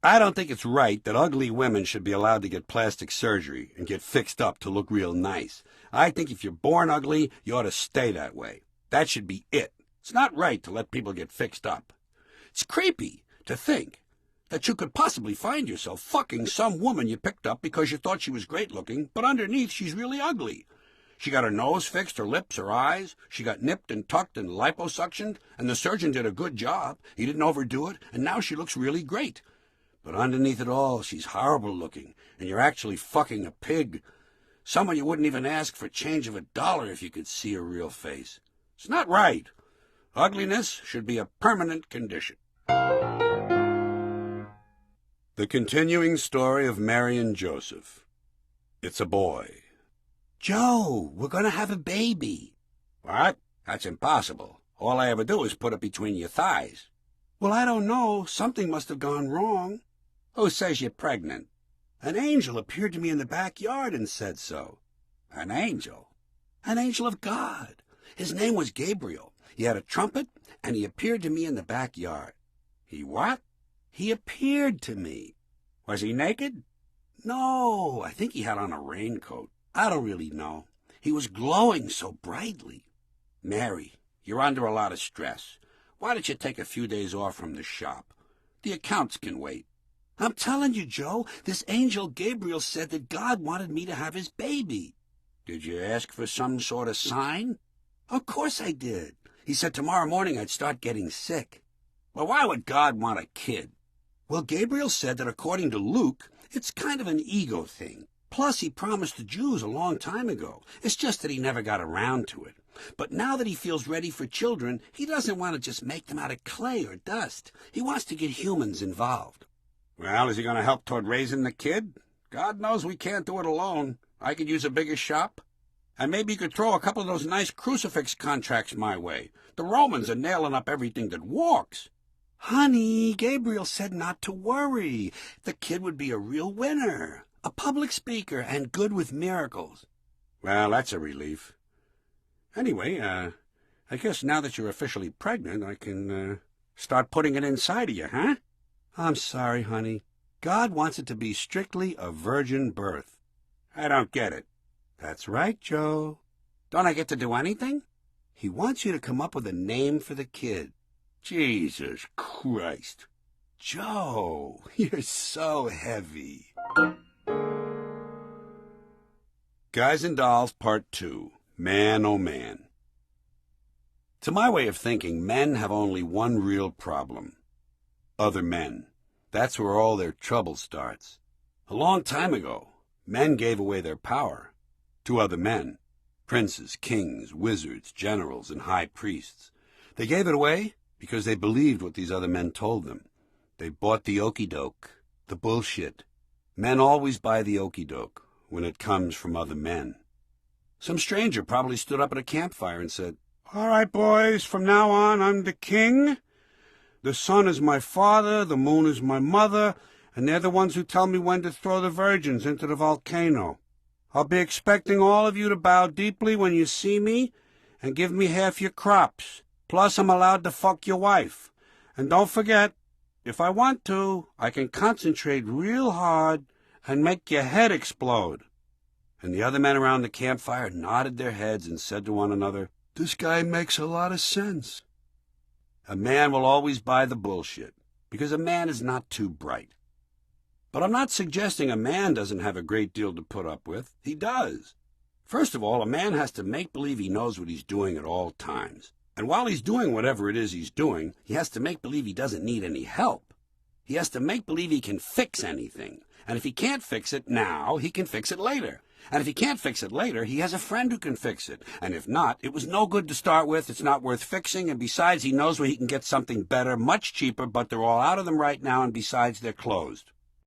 I don't think it's right that ugly women should be allowed to get plastic surgery and get fixed up to look real nice. I think if you're born ugly, you ought to stay that way. That should be it. It's not right to let people get fixed up. It's creepy to think that you could possibly find yourself fucking some woman you picked up because you thought she was great-looking, but underneath she's really ugly. She got her nose fixed, her lips, her eyes. She got nipped and tucked and liposuctioned, and the surgeon did a good job. He didn't overdo it, and now she looks really great. But underneath it all, she's horrible-looking, and you're actually fucking a pig. Someone you wouldn't even ask for change of $1 if you could see her real face. It's not right. Ugliness should be a permanent condition. The continuing story of Mary and Joseph. It's a boy. Joe, we're going to have a baby. What? That's impossible. All I ever do is put it between your thighs. Well, I don't know. Something must have gone wrong. Who says you're pregnant? An angel appeared to me in the backyard and said so. An angel? An angel of God. His name was Gabriel. He had a trumpet, and he appeared to me in the backyard. He what? He appeared to me. Was he naked? No, I think he had on a raincoat. I don't really know. He was glowing so brightly. Mary, you're under a lot of stress. Why don't you take a few days off from the shop? The accounts can wait. I'm telling you, Joe, this angel Gabriel said that God wanted me to have his baby. Did you ask for some sort of sign? Of course I did. He said tomorrow morning I'd start getting sick. Well, why would God want a kid? Well, Gabriel said that according to Luke, it's kind of an ego thing. Plus, he promised the Jews a long time ago. It's just that he never got around to it. But now that he feels ready for children, he doesn't want to just make them out of clay or dust. He wants to get humans involved. Well, is he going to help toward raising the kid? God knows we can't do it alone. I could use a bigger shop. And maybe you could throw a couple of those nice crucifix contracts my way. The Romans are nailing up everything that walks. Honey, Gabriel said not to worry. The kid would be a real winner, a public speaker, and good with miracles. Well, that's a relief. Anyway, I guess now that you're officially pregnant, I can start putting it inside of you, huh? I'm sorry, honey. God wants it to be strictly a virgin birth. I don't get it. That's right, Joe. Don't I get to do anything? He wants you to come up with a name for the kid. Jesus Christ. Joe, you're so heavy. Guys and Dolls, Part 2. Man, oh man. To my way of thinking, men have only one real problem. Other men. That's where all their trouble starts. A long time ago, men gave away their power to other men. Princes, kings, wizards, generals, and high priests. They gave it away because they believed what these other men told them. They bought the okey-doke, the bullshit. Men always buy the okey-doke when it comes from other men. Some stranger probably stood up at a campfire and said, "All right, boys, from now on I'm the king. The sun is my father, the moon is my mother, and they're the ones who tell me when to throw the virgins into the volcano. I'll be expecting all of you to bow deeply when you see me and give me half your crops. Plus, I'm allowed to fuck your wife. And don't forget, if I want to, I can concentrate real hard and make your head explode." And the other men around the campfire nodded their heads and said to one another, "This guy makes a lot of sense." A man will always buy the bullshit, because a man is not too bright. But I'm not suggesting a man doesn't have a great deal to put up with. He does. First of all, a man has to make believe he knows what he's doing at all times. And while he's doing whatever it is he's doing, he has to make believe he doesn't need any help. He has to make believe he can fix anything. And if he can't fix it now, he can fix it later. And if he can't fix it later, he has a friend who can fix it. And if not, it was no good to start with, it's not worth fixing, and besides, he knows where he can get something better, much cheaper, but they're all out of them right now, and besides, they're closed.